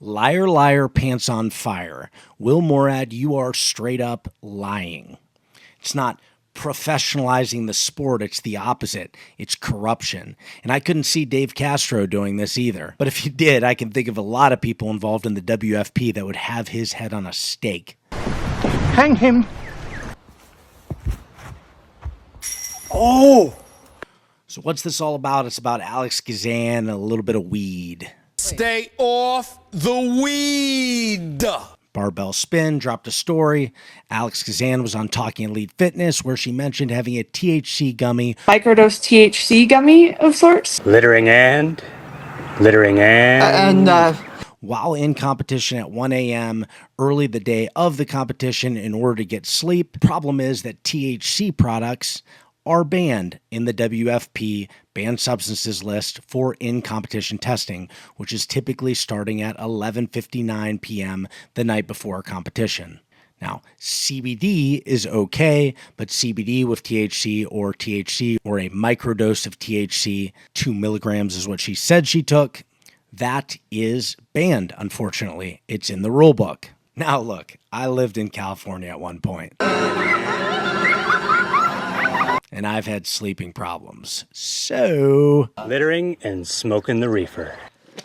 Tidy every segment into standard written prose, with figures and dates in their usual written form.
Liar, liar, pants on fire. Will Morad, you are straight up lying. It's not professionalizing the sport. It's the opposite. It's corruption. And I couldn't see Dave Castro doing this either. But if you did, I can think of a lot of people involved in the WFP that would have his head on a stake. Hang him. Oh! So what's this all about? It's about Alex Kazan and a little bit of weed. Stay off the weed. Barbell Spin dropped a story. Alex Kazan was on Talking Elite Fitness where she mentioned having a THC gummy. Microdose THC gummy of sorts. Littering and... While in competition at 1 a.m. early the day of the competition in order to get sleep. Problem is that THC products are banned in the WFP banned substances list for in-competition testing, which is typically starting at 11:59 p.m. the night before a competition. Now, CBD is okay, but CBD with THC or a microdose of THC, 2 milligrams is what she said she took, that is banned, unfortunately. It's in the rule book. Now, look, I lived in California at one point. And I've had sleeping problems. So, Littering and smoking the reefer.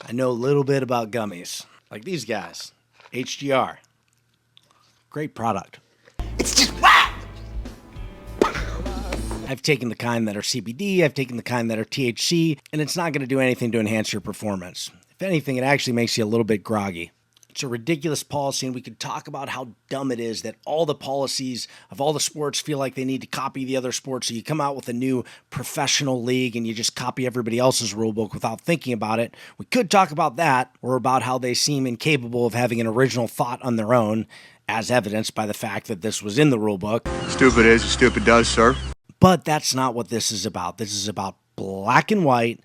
I know a little bit about gummies. Like these guys. HGR. Great product. It's just whack! I've taken the kind that are CBD, I've taken the kind that are THC, and it's not going to do anything to enhance your performance. If anything, it actually makes you a little bit groggy. It's a ridiculous policy, and we could talk about how dumb it is that all the policies of all the sports feel like they need to copy the other sports. So you come out with a new professional league and you just copy everybody else's rule book without thinking about it. We could talk about that, or about how they seem incapable of having an original thought on their own, as evidenced by the fact that this was in the rule book. Stupid is as stupid does, sir. But that's not what this is about. This is about black and white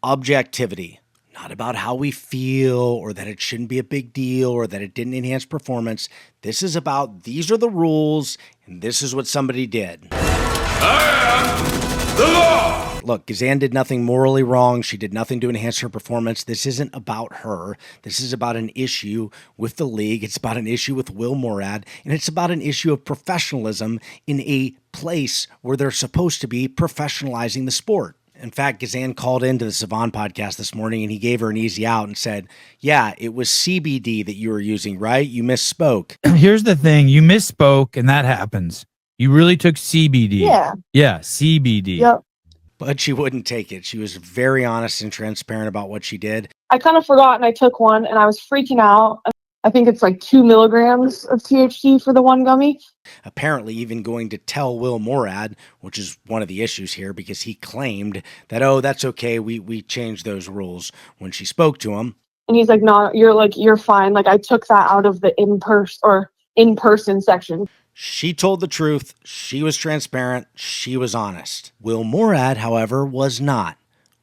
objectivity. Not about how we feel or that it shouldn't be a big deal or that it didn't enhance performance. This is about these are the rules and this is what somebody did. I am the law. Look, Kazan did nothing morally wrong. She did nothing to enhance her performance. This isn't about her. This is about an issue with the league. It's about an issue with Will Morad. And it's about an issue of professionalism in a place where they're supposed to be professionalizing the sport. In fact, Kazan called into the Savan podcast this morning and he gave her an easy out and said, yeah, it was CBD that you were using, right? You misspoke. Here's the thing. You misspoke and that happens. You really took CBD. Yeah, CBD. Yep. But she wouldn't take it. She was very honest and transparent about what she did. I kind of forgot and I took one and I was freaking out. I think it's like 2 milligrams of THC for the one gummy. Apparently even going to tell Will Morad, which is one of the issues here, because he claimed that, oh, that's okay, we changed those rules when she spoke to him. And he's like, no, you're fine. Like I took that out of the in-person section. She told the truth. She was transparent. She was honest. Will Morad, however, was not.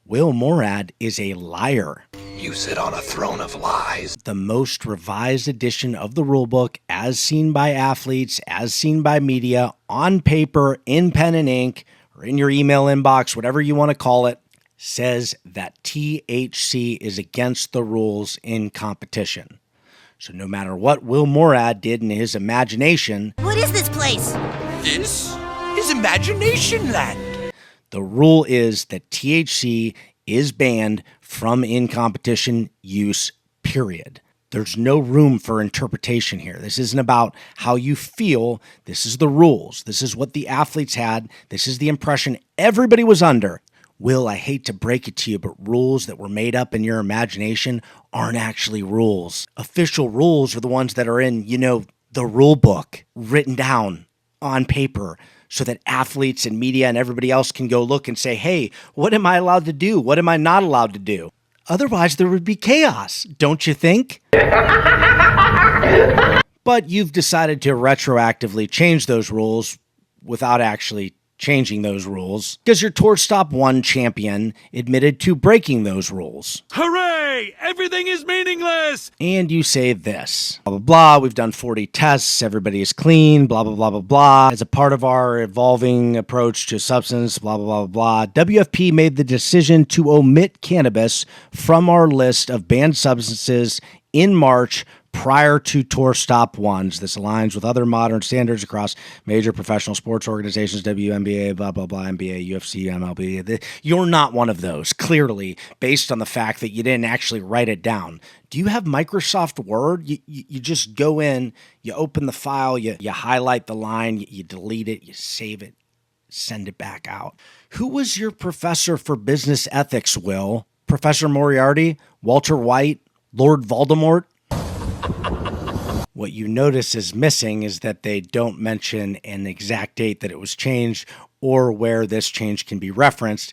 Will Morad is a liar. You sit on a throne of lies. The most revised edition of the rulebook, as seen by athletes, as seen by media, on paper, in pen and ink, or in your email inbox, whatever you want to call it, says that THC is against the rules in competition. So no matter what Will Morad did in his imagination... What is this place? This is Imagination Land. The rule is that THC is banned from in-competition use, period. There's no room for interpretation here. This isn't about how you feel. This is the rules. This is what the athletes had. This is the impression everybody was under. Will, I hate to break it to you, but rules that were made up in your imagination aren't actually rules. Official rules are the ones that are in, the rule book, written down on paper, so that athletes and media and everybody else can go look and say, hey, what am I allowed to do? What am I not allowed to do? Otherwise, there would be chaos, don't you think? But you've decided to retroactively change those rules without actually changing those rules because your Tour Stop 1 champion admitted to breaking those rules. Hooray! Everything is meaningless! And you say this, blah, blah, blah, we've done 40 tests, everybody is clean, blah, blah, blah, blah, blah. As a part of our evolving approach to substance, blah, blah, blah, blah, WFP made the decision to omit cannabis from our list of banned substances in March prior to tour stop ones. This aligns with other modern standards across major professional sports organizations, WNBA, blah, blah, blah, NBA, UFC, MLB. You're not one of those, clearly, based on the fact that you didn't actually write it down. Do you have Microsoft Word? You just go in, you open the file, you highlight the line, you delete it, you save it, send it back out. Who was your professor for business ethics, Will? Professor Moriarty? Walter White? Lord Voldemort? What you notice is missing is that they don't mention an exact date that it was changed or where this change can be referenced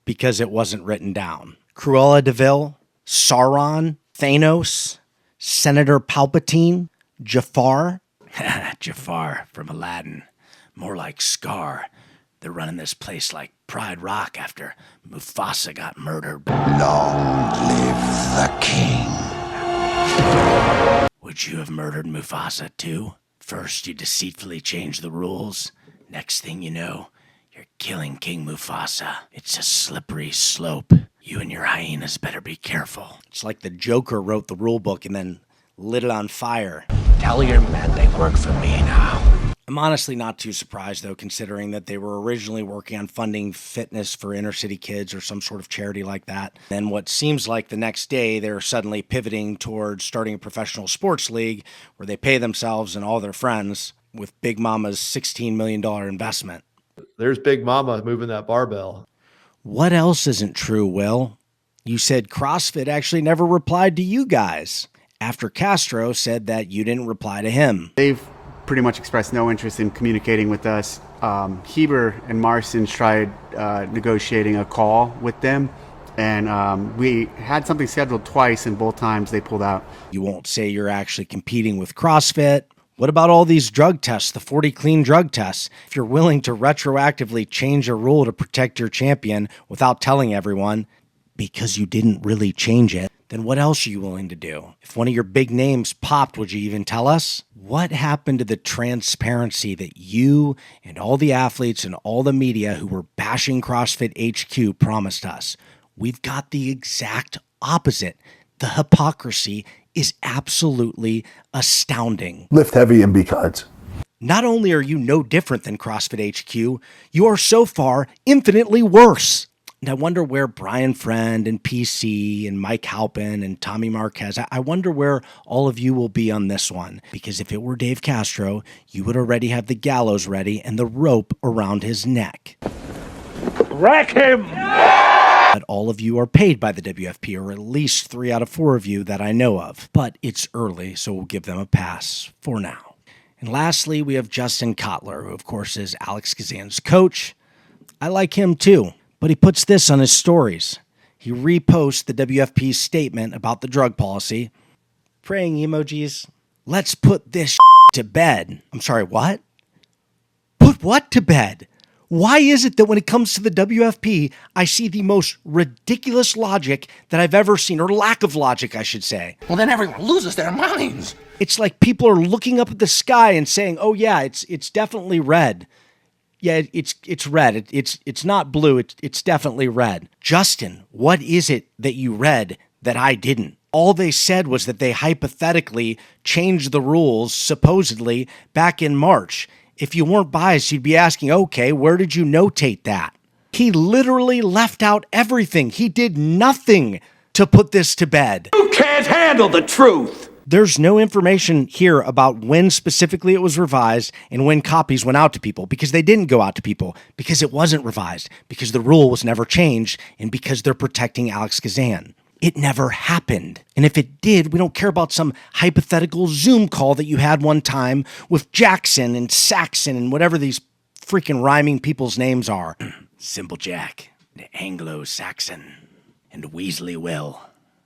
because it wasn't written down. Cruella de Vil, Sauron, Thanos, Senator Palpatine, Jafar. Jafar from Aladdin. More like Scar. They're running this place like Pride Rock after Mufasa got murdered. Long live the king. Would you have murdered Mufasa too? First, you deceitfully change the rules. Next thing you know, you're killing King Mufasa. It's a slippery slope. You and your hyenas better be careful. It's like the Joker wrote the rule book and then lit it on fire. Tell your men they work for me now. I'm honestly not too surprised, though, considering that they were originally working on funding fitness for inner city kids or some sort of charity like that. Then what seems like the next day, they're suddenly pivoting towards starting a professional sports league where they pay themselves and all their friends with Big Mama's $16 million investment. There's Big Mama moving that barbell. What else isn't true, Will? You said CrossFit actually never replied to you guys after Castro said that you didn't reply to him. They've pretty much expressed no interest in communicating with us. Heber and Marston tried negotiating a call with them, and we had something scheduled twice, and both times they pulled out. You won't say you're actually competing with CrossFit. What about all these drug tests, the 40 clean drug tests? If you're willing to retroactively change a rule to protect your champion without telling everyone because you didn't really change it, then what else are you willing to do? If one of your big names popped, would you even tell us? What happened to the transparency that you and all the athletes and all the media who were bashing CrossFit HQ promised us? We've got the exact opposite. The hypocrisy is absolutely astounding. Lift heavy and be kind. Not only are you no different than CrossFit HQ, you are so far infinitely worse. And I wonder where Brian Friend and PC and Mike Halpin and Tommy Marquez, I wonder where all of you will be on this one. Because if it were Dave Castro, you would already have the gallows ready and the rope around his neck. Rack him! But all of you are paid by the WFP, or at least 3 out of 4 of you that I know of. But it's early, so we'll give them a pass for now. And lastly, we have Justin Kotler, who of course is Alex Kazan's coach. I like him too. But he puts this on his stories. He reposts the WFP's statement about the drug policy. Praying emojis. Let's put this to bed. I'm sorry, what? Put what to bed? Why is it that when it comes to the WFP, I see the most ridiculous logic that I've ever seen, or lack of logic, I should say? Well, then everyone loses their minds. It's like people are looking up at the sky and saying, oh yeah, it's definitely red. Yeah, it's red. It's not blue. It's definitely red. Justin, what is it that you read that I didn't? All they said was that they hypothetically changed the rules, supposedly, back in March. If you weren't biased, you'd be asking, okay, where did you notate that? He literally left out everything. He did nothing to put this to bed. You can't handle the truth. There's no information here about when specifically it was revised and when copies went out to people, because they didn't go out to people, because it wasn't revised, because the rule was never changed, and because they're protecting Alex Kazan. It never happened. And if it did, we don't care about some hypothetical Zoom call that you had one time with Jackson and Saxon and whatever these freaking rhyming people's names are. Simple Jack, the Anglo-Saxon, and Weasley Will.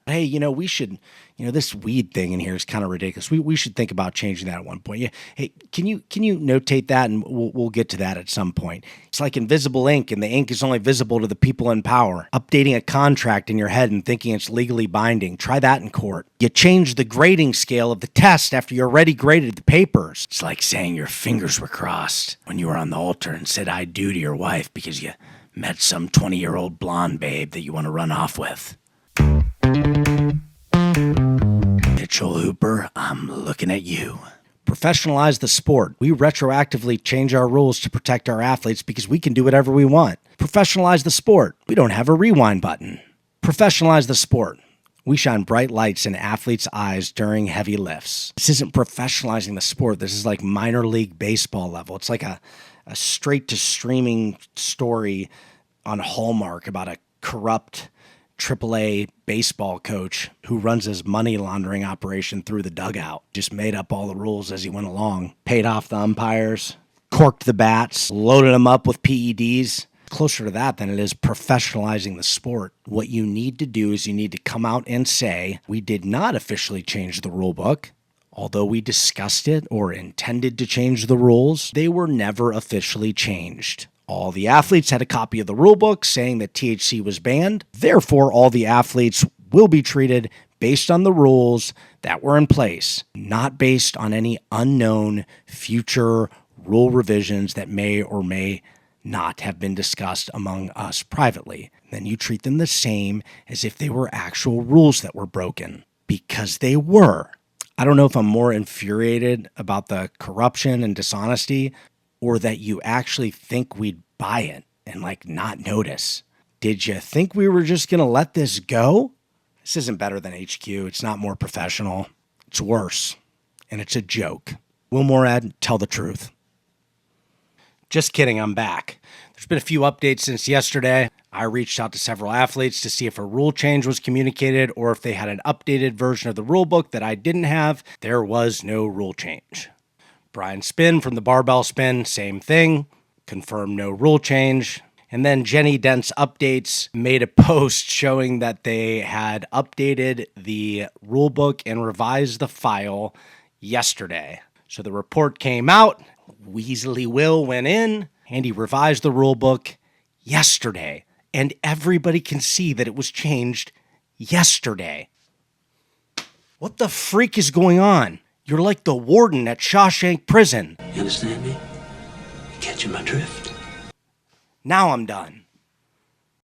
Hey, we should, this weed thing in here is kind of ridiculous. We should think about changing that at one point. Yeah. Hey, can you notate that, and we'll get to that at some point. It's like invisible ink, and the ink is only visible to the people in power. Updating a contract in your head and thinking it's legally binding. Try that in court. You change the grading scale of the test after you already graded the papers. It's like saying your fingers were crossed when you were on the altar and said I do to your wife because you met some 20-year-old blonde babe that you want to run off with. It Mitchell Hooper, I'm looking at you. Professionalize the sport. We retroactively change our rules to protect our athletes because we can do whatever we want. Professionalize the sport. We don't have a rewind button. Professionalize the sport. We shine bright lights in athletes' eyes during heavy lifts. This isn't professionalizing the sport. This is like minor league baseball level. It's like a straight to streaming story on Hallmark about a corrupt AAA baseball coach who runs his money laundering operation through the dugout. Just made up all the rules as he went along. Paid off the umpires, corked the bats, loaded them up with PEDs. Closer to that than it is professionalizing the sport. What you need to do is you need to come out and say, we did not officially change the rule book. Although we discussed it or intended to change the rules, they were never officially changed. All the athletes had a copy of the rule book saying that THC was banned. Therefore, all the athletes will be treated based on the rules that were in place, not based on any unknown future rule revisions that may or may not have been discussed among us privately. Then you treat them the same as if they were actual rules that were broken, because they were. I don't know if I'm more infuriated about the corruption and dishonesty or that you actually think we'd buy it and not notice. Did you think we were just going to let this go? This isn't better than HQ. It's not more professional. It's worse. And it's a joke. Will Morad, tell the truth. Just kidding, I'm back. There's been a few updates since yesterday. I reached out to several athletes to see if a rule change was communicated or if they had an updated version of the rule book that I didn't have. There was no rule change. Brian Spin from the Barbell Spin, same thing. Confirmed no rule change. And then Jenny Dent's Updates made a post showing that they had updated the rule book and revised the file yesterday. So the report came out. Weasley Will went in and he revised the rule book yesterday. And everybody can see that it was changed yesterday. What the freak is going on? You're like the warden at Shawshank Prison. You understand me? You catching my drift? Now I'm done.